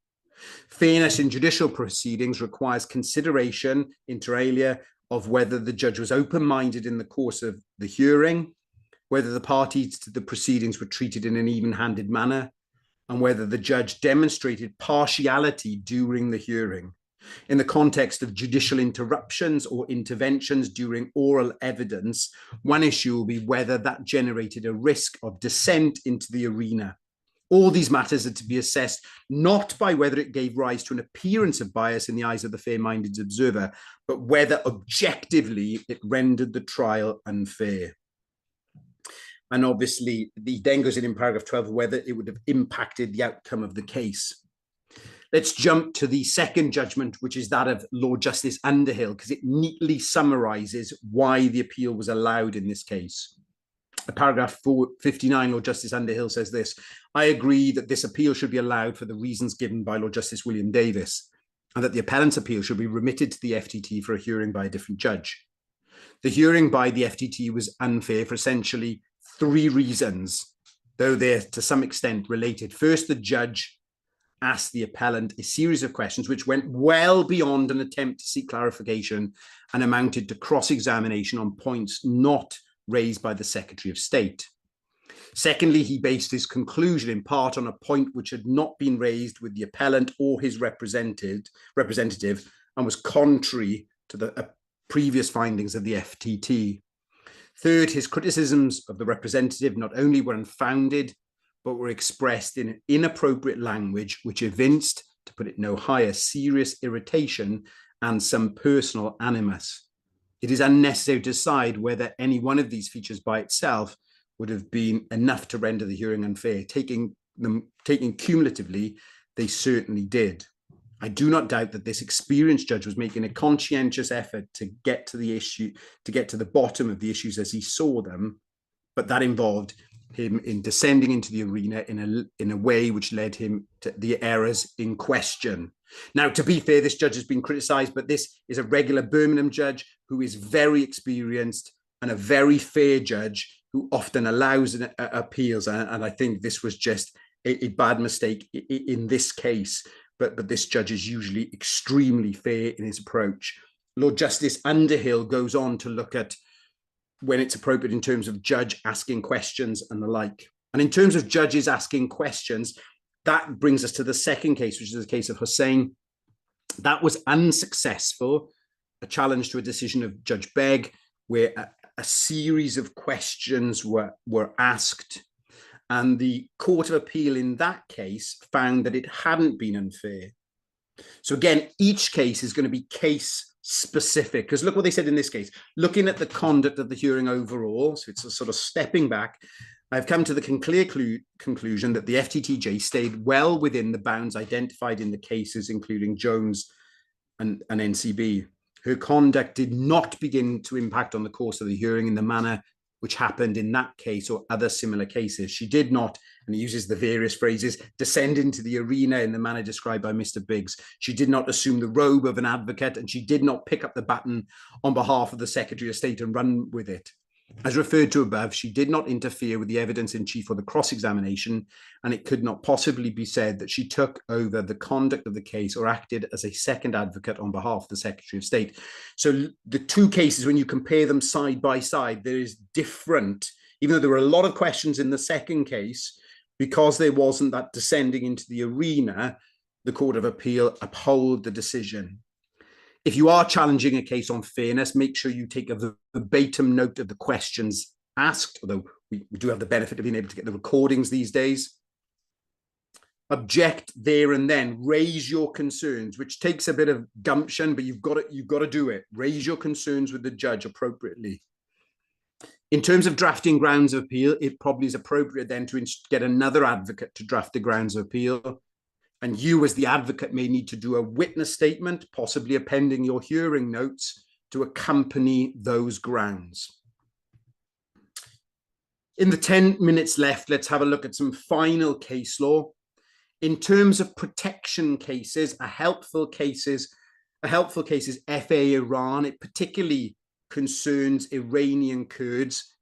Fairness in judicial proceedings requires consideration, inter alia, of whether the judge was open-minded in the course of the hearing, whether the parties to the proceedings were treated in an even-handed manner, and whether the judge demonstrated partiality during the hearing. In the context of judicial interruptions or interventions during oral evidence, one issue will be whether that generated a risk of descent into the arena. All these matters are to be assessed not by whether it gave rise to an appearance of bias in the eyes of the fair-minded observer, but whether objectively it rendered the trial unfair. And obviously, he then goes in paragraph 12, whether it would have impacted the outcome of the case. Let's jump to the second judgment, which is that of Lord Justice Underhill, because it neatly summarises why the appeal was allowed in this case. Paragraph 59, Lord Justice Underhill says this: I agree that this appeal should be allowed for the reasons given by Lord Justice William Davis, and that the appellant's appeal should be remitted to the FTT for a hearing by a different judge. The hearing by the FTT was unfair for essentially 3 reasons, though they're to some extent related. First, the judge asked the appellant a series of questions which went well beyond an attempt to seek clarification and amounted to cross-examination on points not raised by the Secretary of State. Secondly, he based his conclusion in part on a point which had not been raised with the appellant or his representative and was contrary to the previous findings of the FTT. Third, his criticisms of the representative not only were unfounded, but were expressed in inappropriate language, which evinced, to put it no higher, serious irritation and some personal animus. It is unnecessary to decide whether any one of these features by itself would have been enough to render the hearing unfair. Taking cumulatively, they certainly did. I do not doubt that this experienced judge was making a conscientious effort to get to the issue, to get to the bottom of the issues as he saw them, but that involved him in descending into the arena in a way which led him to the errors in question. Now, to be fair, this judge has been criticised, but this is a regular Birmingham judge who is very experienced and a very fair judge who often allows appeals. And I think this was just a bad mistake in this case. But this judge is usually extremely fair in his approach. Lord Justice Underhill goes on to look at when it's appropriate in terms of judge asking questions and the like. And in terms of judges asking questions, that brings us to the second case, which is the case of Hussein. That was unsuccessful, a challenge to a decision of Judge Begg, where a series of questions were asked. And the Court of Appeal in that case found that it hadn't been unfair. So again, each case is going to be case specific, because look what they said in this case. Looking at the conduct of the hearing overall, so it's a sort of stepping back, I've come to the clear conclusion that the FTTJ stayed well within the bounds identified in the cases, including Jones and NCB. Her conduct did not begin to impact on the course of the hearing in the manner which happened in that case or other similar cases. She did not, and he uses the various phrases, descend into the arena in the manner described by Mr. Biggs. She did not assume the robe of an advocate, and she did not pick up the baton on behalf of the Secretary of State and run with it. As referred to above, she did not interfere with the evidence in chief or the cross-examination, and it could not possibly be said that she took over the conduct of the case or acted as a second advocate on behalf of the Secretary of State. So the two cases, when you compare them side by side, there is different, even though there were a lot of questions in the second case, because there wasn't that descending into the arena, the Court of Appeal upheld the decision. If you are challenging a case on fairness, make sure you take a verbatim note of the questions asked, although we do have the benefit of being able to get the recordings these days. Object there and then, raise your concerns, which takes a bit of gumption, but you've got to do it. Raise your concerns with the judge appropriately. In terms of drafting grounds of appeal, it probably is appropriate then to get another advocate to draft the grounds of appeal. And you as the advocate may need to do a witness statement, possibly appending your hearing notes to accompany those grounds. In the 10 minutes left, let's have a look at some final case law. In terms of protection cases, a helpful case is FA Iran. It particularly concerns Iranian Kurds.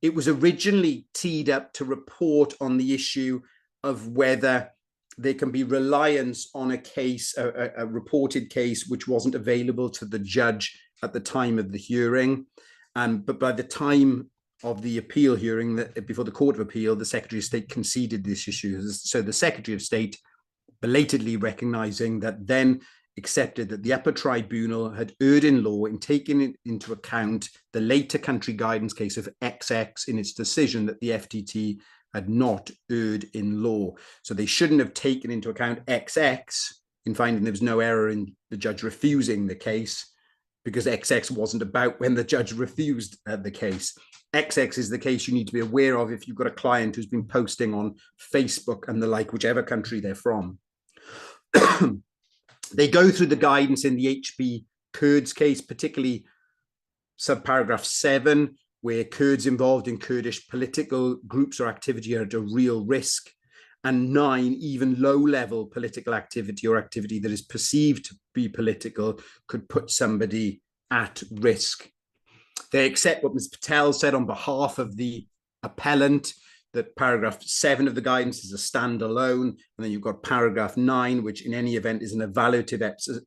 It was originally teed up to report on the issue of whether there can be reliance on a case, a reported case, which wasn't available to the judge at the time of the hearing. But by the time of the appeal hearing, before the Court of Appeal, the Secretary of State conceded this issue. So the Secretary of State, belatedly recognizing that, then accepted that the upper tribunal had erred in law in taking into account the later country guidance case of XX in its decision that the FTT had not erred in law. So they shouldn't have taken into account XX in finding there was no error in the judge refusing the case, because XX wasn't about when the judge refused the case. XX is the case you need to be aware of if you've got a client who's been posting on Facebook and the like, whichever country they're from. They go through the guidance in the HB Kurds case, particularly subparagraph 7, where Kurds involved in Kurdish political groups or activity are at a real risk, and 9, even low-level political activity or activity that is perceived to be political could put somebody at risk. They accept what Ms. Patel said on behalf of the appellant, that paragraph 7 of the guidance is a standalone, and then you've got paragraph 9, which in any event is an evaluative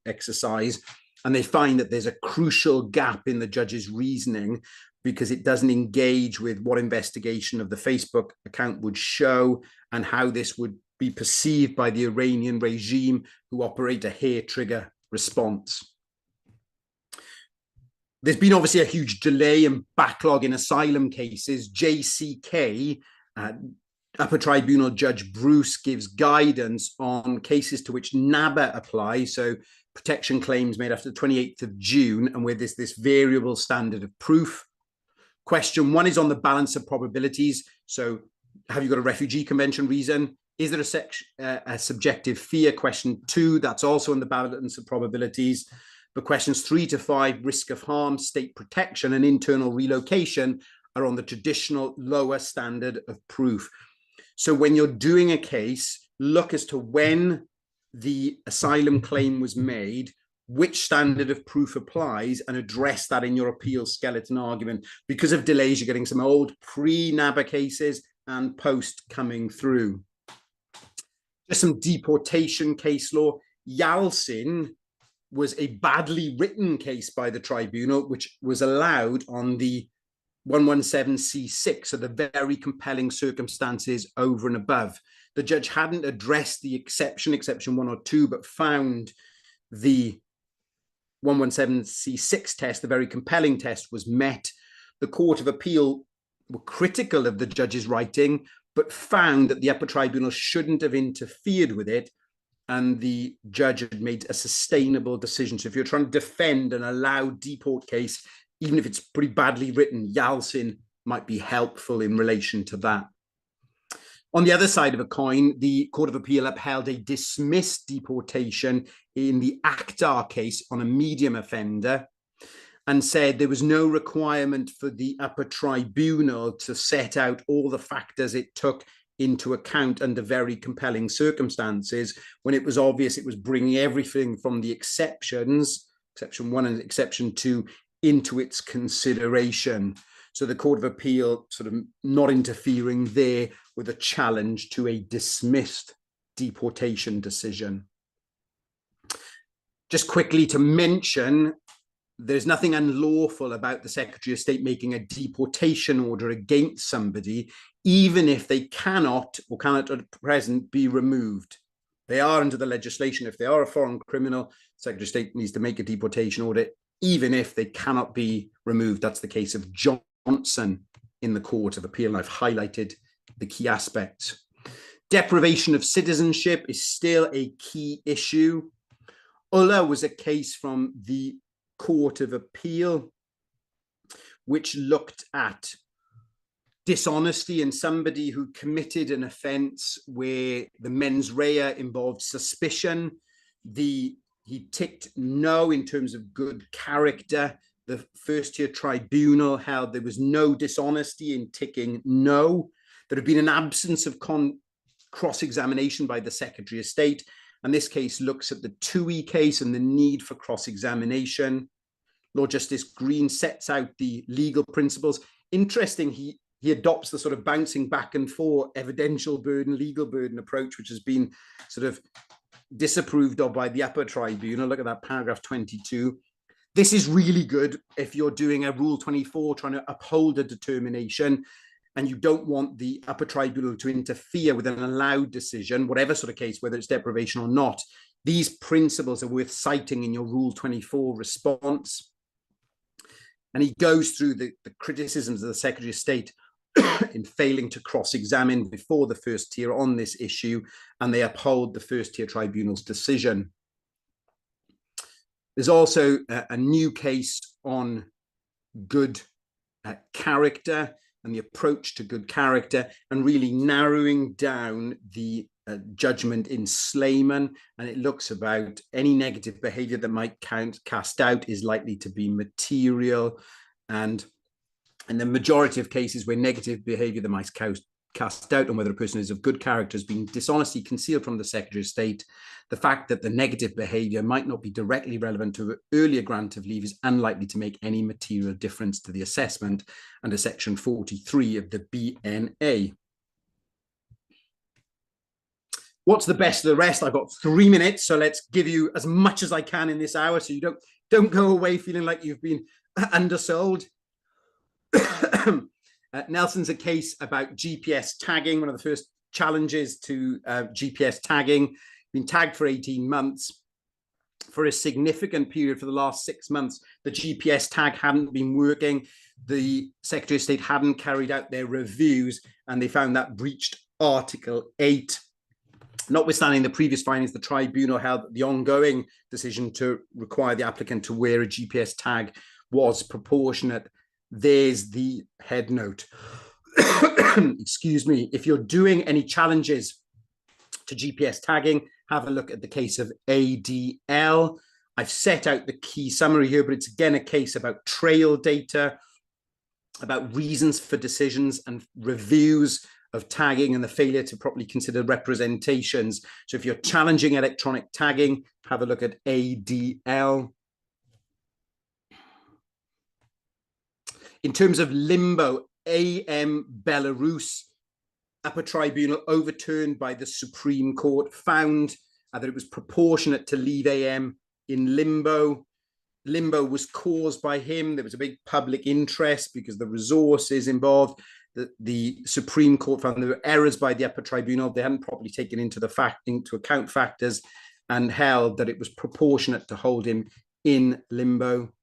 exercise, and they find that there's a crucial gap in the judge's reasoning because it doesn't engage with what investigation of the Facebook account would show and how this would be perceived by the Iranian regime, who operate a hair trigger response. There's been obviously a huge delay and backlog in asylum cases. JCK, Upper Tribunal Judge Bruce, gives guidance on cases to which NABA apply, so protection claims made after the 28th of June, and where there's this variable standard of proof. Question 1 is on the balance of probabilities. So have you got a refugee convention reason? Is there a subjective fear? Question 2, that's also on the balance of probabilities. But questions 3 to 5, risk of harm, state protection, and internal relocation are on the traditional lower standard of proof. So when you're doing a case, look as to when the asylum claim was made, which standard of proof applies, and address that in your appeal skeleton argument. Because of delays, you're getting some old pre-NABA cases and post coming through. Just some deportation case law. Yalcin was a badly written case by the tribunal, which was allowed on the 117C6, so the very compelling circumstances over and above. The judge hadn't addressed the exception 1 or 2, but found the 117C6 test, the very compelling test, was met. The Court of Appeal were critical of the judge's writing, but found that the upper tribunal shouldn't have interfered with it, and the judge had made a sustainable decision. So if you're trying to defend an allowed deport case, even if it's pretty badly written, Yalcin might be helpful in relation to that. On the other side of a coin, the Court of Appeal upheld a dismissed deportation in the Akhtar case on a medium offender, and said there was no requirement for the upper tribunal to set out all the factors it took into account under very compelling circumstances, when it was obvious it was bringing everything from the exceptions, exception 1 and exception 2, into its consideration. So the Court of Appeal sort of not interfering there with a challenge to a dismissed deportation decision. Just quickly to mention, there's nothing unlawful about the Secretary of State making a deportation order against somebody, even if they cannot or cannot at present be removed. They are under the legislation. If they are a foreign criminal, Secretary of State needs to make a deportation order, even if they cannot be removed. That's the case of Johnson in the Court of Appeal, and I've highlighted the key aspects. Deprivation of citizenship is still a key issue. Ulla was a case from the Court of Appeal which looked at dishonesty in somebody who committed an offence where the mens rea involved suspicion. He ticked no in terms of good character. The first-tier tribunal held there was no dishonesty in ticking no. There had been an absence of cross-examination by the Secretary of State, and this case looks at the TUI case and the need for cross-examination. Lord Justice Green sets out the legal principles. Interesting, he adopts the sort of bouncing back and forth evidential burden, legal burden approach, which has been sort of disapproved of by the upper tribunal. Look at that, paragraph 22. This is really good if you're doing a Rule 24, trying to uphold a determination, and you don't want the upper tribunal to interfere with an allowed decision, whatever sort of case, whether it's deprivation or not. These principles are worth citing in your Rule 24 response. And he goes through the criticisms of the Secretary of State in failing to cross-examine before the first tier on this issue, and they uphold the first tier tribunal's decision. There's also a new case on good character and the approach to good character, and really narrowing down the judgment in Slayman, and it looks about any negative behavior that might cast doubt is likely to be material, and in the majority of cases where negative behavior that might cast doubt on whether a person is of good character has been dishonesty concealed from the Secretary of State, the fact that the negative behavior might not be directly relevant to an earlier grant of leave is unlikely to make any material difference to the assessment under Section 43 of the BNA. What's the best of the rest? I've got 3 minutes, so let's give you as much as I can in this hour so you don't go away feeling like you've been undersold. Nelson's a case about GPS tagging, one of the first challenges to GPS tagging. Been tagged for 18 months. For a significant period for the last 6 months, the GPS tag hadn't been working. The Secretary of State hadn't carried out their reviews, and they found that breached Article 8. Notwithstanding the previous findings, the tribunal held that the ongoing decision to require the applicant to wear a GPS tag was proportionate. There's the head note. Excuse me. If you're doing any challenges to GPS tagging, have a look at the case of ADL. I've set out the key summary here, but it's again a case about trail data, about reasons for decisions and reviews of tagging and the failure to properly consider representations. So if you're challenging electronic tagging, have a look at ADL. In terms of limbo, AM Belarus, upper tribunal overturned by the Supreme Court, found that it was proportionate to leave AM in limbo. Limbo was caused by him. There was a big public interest because the resources involved. The Supreme Court found there were errors by the upper tribunal. They hadn't properly taken into account factors, and held that it was proportionate to hold him in limbo.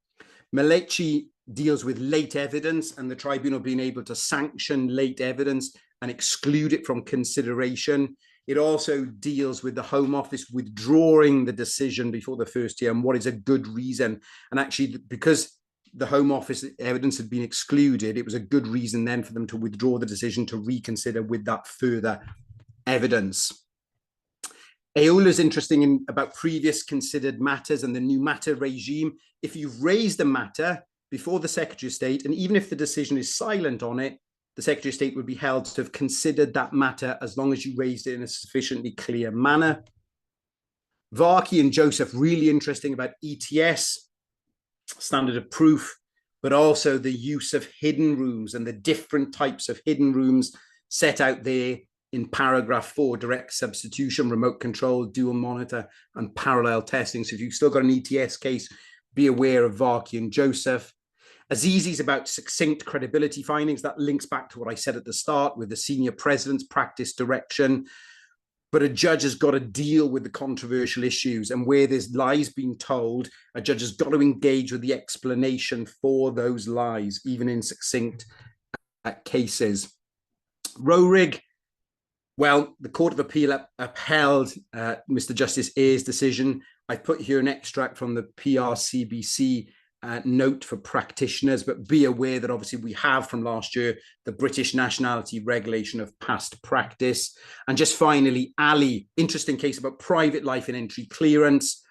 Melechi deals with late evidence and the tribunal being able to sanction late evidence and exclude it from consideration. It also deals with the Home Office withdrawing the decision before the first year and what is a good reason. And actually, because the Home Office evidence had been excluded, it was a good reason then for them to withdraw the decision to reconsider with that further evidence. Aola is interesting about previous considered matters and the new matter regime. If you've raised a matter before the Secretary of State, and even if the decision is silent on it, the Secretary of State would be held to have considered that matter as long as you raised it in a sufficiently clear manner. Varkey and Joseph, really interesting about ETS, standard of proof, but also the use of hidden rooms and the different types of hidden rooms set out there in paragraph 4, direct substitution, remote control, dual monitor, and parallel testing. So if you've still got an ETS case, be aware of Varkey and Joseph. Azizi's about succinct credibility findings. That links back to what I said at the start with the senior president's practice direction. But a judge has got to deal with the controversial issues, and where there's lies being told, a judge has got to engage with the explanation for those lies, even in succinct cases. Roerig, well, the Court of Appeal upheld Mr. Justice Ayer's decision. I put here an extract from the PRCBC note for practitioners, but be aware that obviously we have from last year the British Nationality Regulation of Past Practice. And just finally, Ali, interesting case about private life and entry clearance,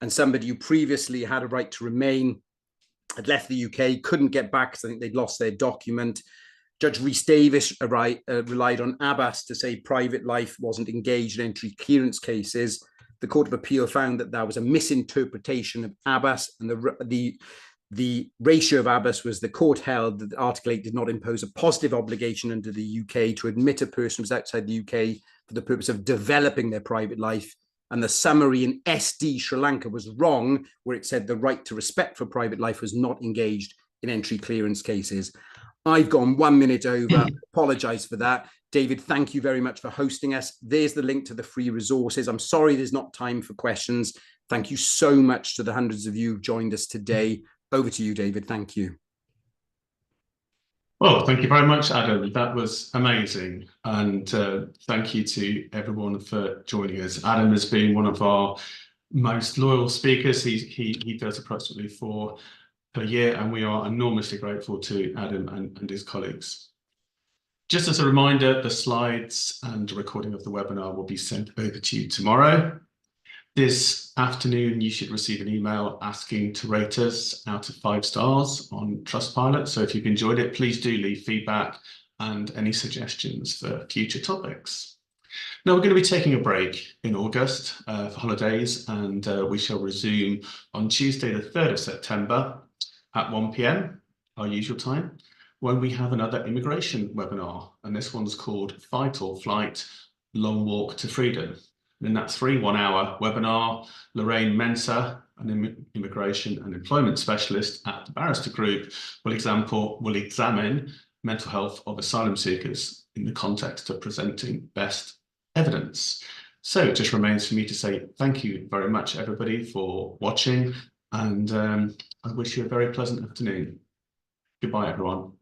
and somebody who previously had a right to remain had left the UK, couldn't get back because I think they'd lost their document. Judge Rhys Davis relied on Abbas to say private life wasn't engaged in entry clearance cases. The Court of Appeal found that that was a misinterpretation of Abbas, and the ratio of Abbas was the court held that Article 8 did not impose a positive obligation under the UK to admit a person who was outside the UK for the purpose of developing their private life. And the summary in SD Sri Lanka was wrong, where it said the right to respect for private life was not engaged in entry clearance cases. I've gone 1 minute over. Apologize for that. David, thank you very much for hosting us. There's the link to the free resources. I'm sorry there's not time for questions. Thank you so much to the hundreds of you who've joined us today. Over to you, David. Thank you. Well, thank you very much, Adam. That was amazing. And thank you to everyone for joining us. Adam has been one of our most loyal speakers. He does approximately 4 per year, and we are enormously grateful to Adam and his colleagues. Just as a reminder, the slides and a recording of the webinar will be sent over to you tomorrow. This afternoon, you should receive an email asking to rate us out of 5 stars on Trustpilot. So if you've enjoyed it, please do leave feedback and any suggestions for future topics. Now, we're going to be taking a break in August for holidays, and we shall resume on Tuesday, the 3rd of September at 1 p.m, our usual time, when we have another immigration webinar. And this one's called Fight or Flight, Long Walk to Freedom. And in that 3 one-hour webinar, Lorraine Mensah, an immigration and employment specialist at the Barrister Group, will examine mental health of asylum seekers in the context of presenting best evidence. So it just remains for me to say thank you very much, everybody, for watching, and I wish you a very pleasant afternoon. Goodbye, everyone.